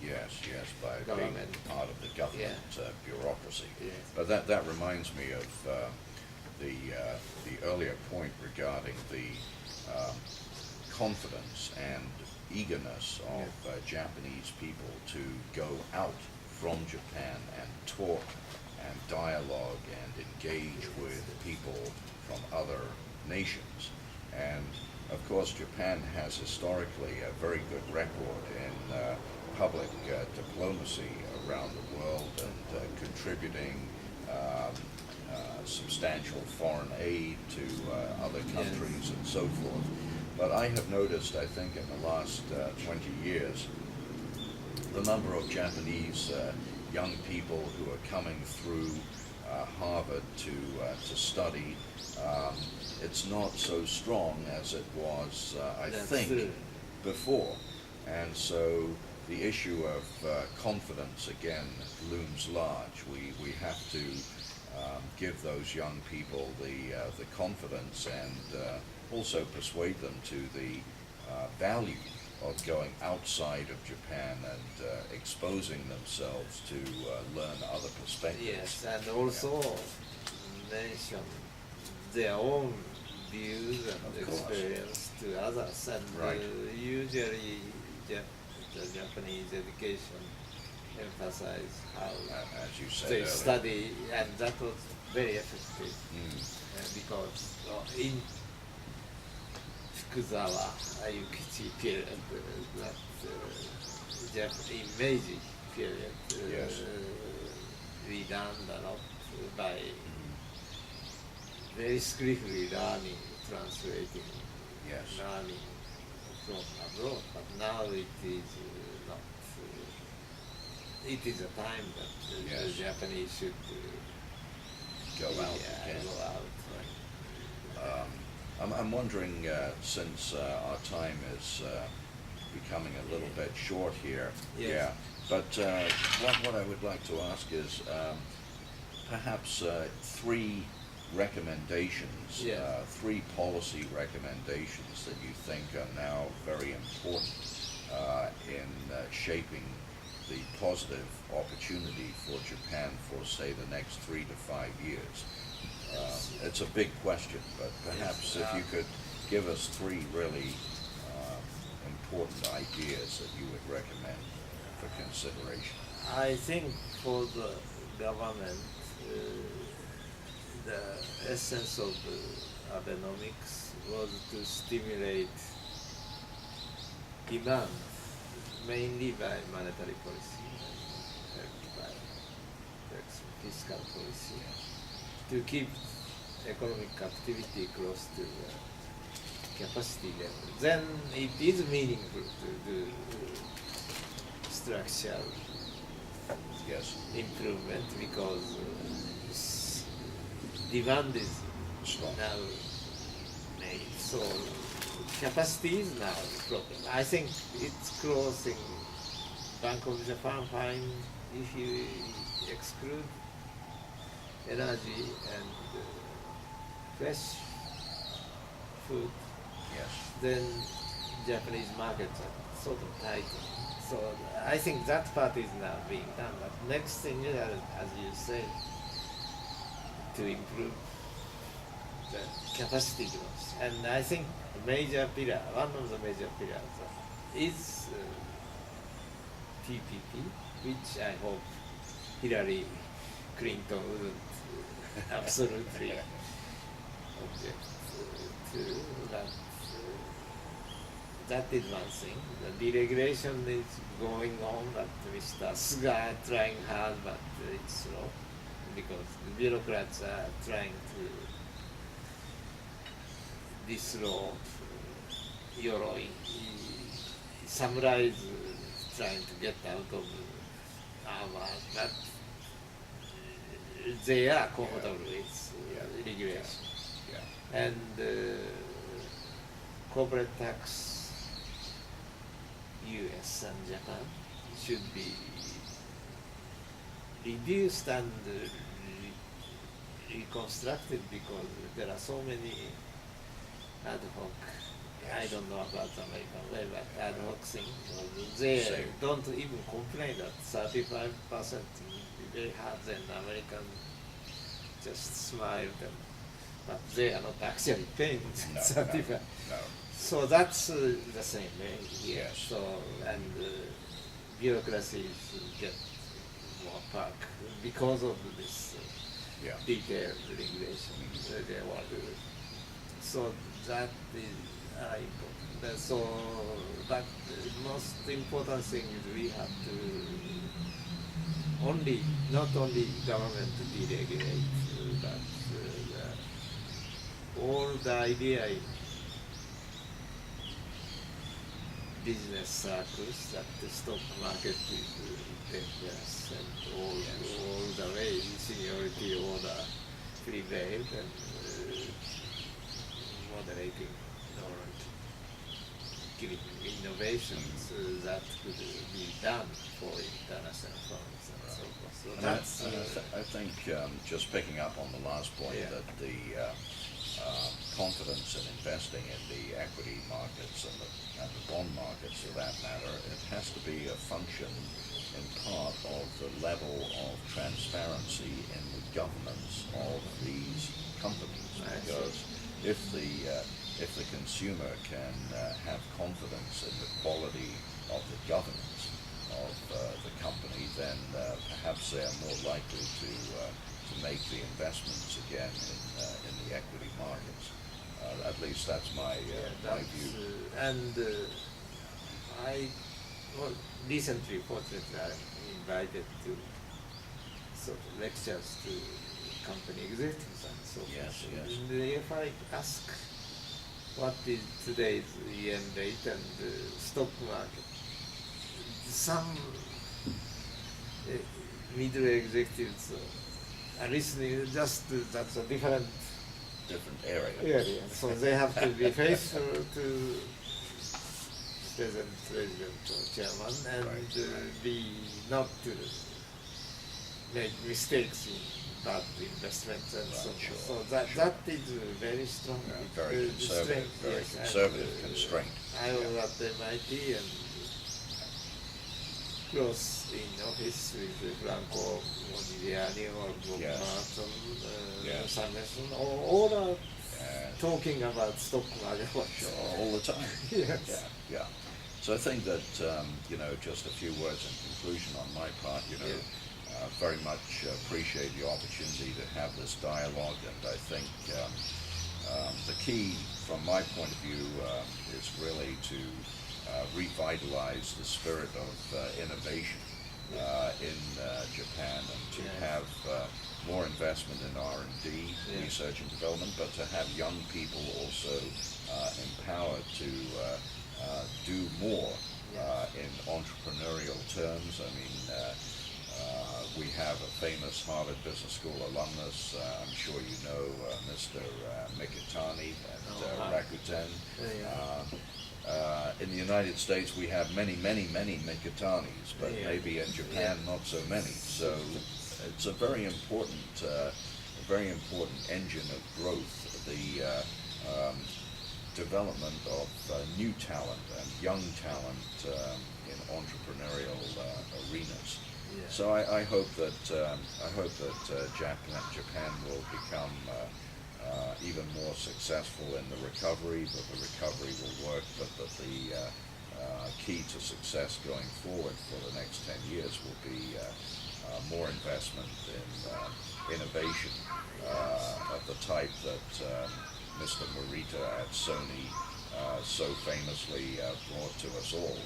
Yes, yes, by being government. part of the government bureaucracy. Yes. But that reminds me of the earlier point regarding the confidence and eagerness of Japanese people to go out from Japan and talk and dialogue and engage with people from other nations. And of course, Japan has historically a very good record in public diplomacy around the world and contributing substantial foreign aid to other countries and so forth. But I have noticed, I think, in the last 20 years, the number of Japanese young people who are coming through Harvard to study, it's not so strong as it was, I think, before. And so the issue of confidence again looms large. We have to give those young people the confidence and also persuade them to the value of going outside of Japan and exposing themselves to learn other perspectives. Yes, and also mention their own views and experience to others. And Right. Usually the Japanese education emphasize how As you said they earlier. study, and that was very effective because in Fukuzawa Ayukichi period, that Japanese Meiji period, Yes. we learned a lot by very strictly learning, translating, Yes. learning from abroad. But now it is not. It is a time that Yes. the Japanese should Go out again. Go out. Right. I'm wondering, since our time is becoming a little bit short here, Yes. but what I would like to ask is perhaps three recommendations, Yes. three policy recommendations that you think are now very important in shaping the positive opportunity for Japan for, say, the next 3 to 5 years. It's a big question, but perhaps if you could give us three really important ideas that you would recommend for consideration. I think for the government, the essence of Abenomics was to stimulate demand, mainly by monetary policy, by fiscal policy, to keep economic activity close to capacity level. Then it is meaningful to do structural Yes. improvement because demand is Strong. now made. So capacity is now the problem. I think it's closing. Bank of Japan fine if you exclude energy and fresh food, Yes. then Japanese markets are sort of tight. So I think that part is now being done. But next thing is, as you say, to improve the capacity growth. And I think the major pillar, one of the major pillars is TPP, which I hope Hillary Clinton wouldn't absolutely object to. But that is one thing. The deregulation is going on, but Mr. Suga trying hard, but it's slow because the bureaucrats are trying to dislodge Yoroi. Samurai is trying to get out of armor, but they are comfortable with regulation. Yeah. And corporate tax, US and Japan, should be reduced and reconstructed because there are so many ad hoc I don't know about the American way, but ad hoc thing. They Same. don't even complain that 35% will be very hard, then American just smile them. But they are not actually paying No, 35. no. So that's the same way here. Yes. So, and bureaucracies get more back because of this Yeah. detailed regulation they want to do. So that is important. So, but the most important thing is we have to not only government to deregulate, but all the idea in business circles that the stock market is dangerous and all the way seniority order prevailed and moderating or giving innovations that could be done for international firms and so forth. So And that's I think just picking up on the last point Yeah. that the confidence in investing in the equity markets and the bond markets for that matter, it has to be a function in part of the level of transparency in the governance of these companies. I see. Because if the consumer can have confidence in the quality of the governance of the company, then perhaps they are more likely to make the investments again in the equity markets. At least that's my view. I recently, fortunately, I'm invited to sort of lectures to company executives and so forth. Yes, yes. And if I ask what is today's yen rate and stock market, some middle executives are listening just to, that's a different Area. area. So they have to be faithful to president or chairman and Right. be not to make mistakes in bad investments and so Right, forth. sure, So that sure. that is very strong. Very conservative, strength, very yes, and, conservative constraint. I was at MIT and close in office with Franco Modigliani or Bob Yes. Martin, Yes. Samuelson, all are And talking about stock market for sure. all the time. Yes. Yeah. So I think that just a few words in conclusion on my part. Very much appreciate the opportunity to have this dialogue, and I think the key, from my point of view, is really to revitalize the spirit of innovation in Japan, and to have more investment in R&D, research and development, but to have young people also empowered to do more in entrepreneurial terms. I mean, we have a famous Harvard Business School alumnus, I'm sure you know, Mr. Mikitani at Rakuten. In the United States, we have many Mikitanis, but maybe in Japan, not so many. So it's a very important engine of growth, the development of new talent and young talent in entrepreneurial arenas. Yeah. So I hope that Japan will become even more successful in the recovery, that the recovery will work, but that the key to success going forward for the next 10 years will be more investment in innovation of the type that Mr. Morita at Sony so famously brought to us all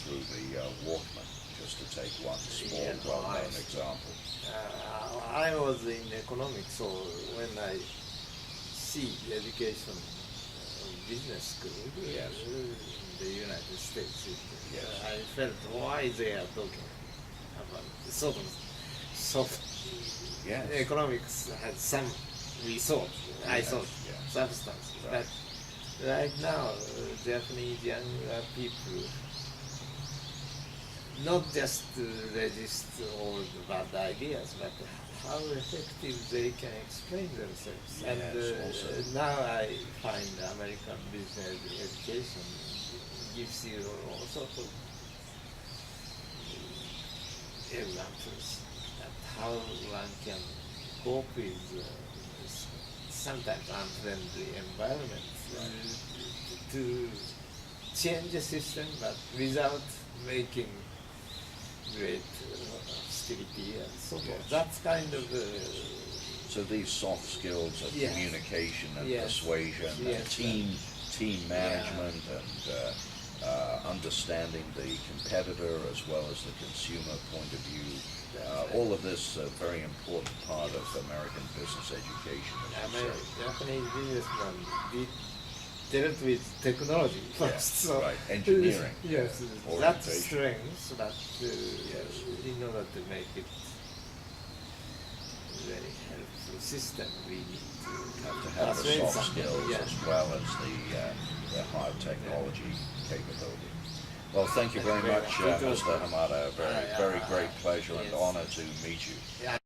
through the Walkman, just to take one small, well-known example. I was in economics, so when I see education business school Yes. in the United States, Yes. I felt why they are talking about sort of soft Yes. economics had some, we thought, I Yes, thought, yes. substance. Right. But right now, Japanese young people not just to resist all the bad ideas, but how effective they can explain themselves. Yes, And also. now I find American business education gives you all sorts of examples at how one can cope with sometimes unfriendly environments to change the system, but without making great hostility and so forth. Yes. That's kind of So these soft skills of Yes. communication and Yes. persuasion and Yes. team management and understanding the competitor as well as the consumer point of view. All of this a very important part of American business education, as you say. Japanese businessman dealt with technology first. Yeah, So right. Engineering, Yes, yeah, that's orientation. strength, but Yes. in order to make it very helpful system, we need To have the persuade soft somebody. skills Yeah. as well as the hard technology capability. Well, thank you very much, It was- Mr. Hamada. Very, very great pleasure and Yes. honor to meet you. Yeah.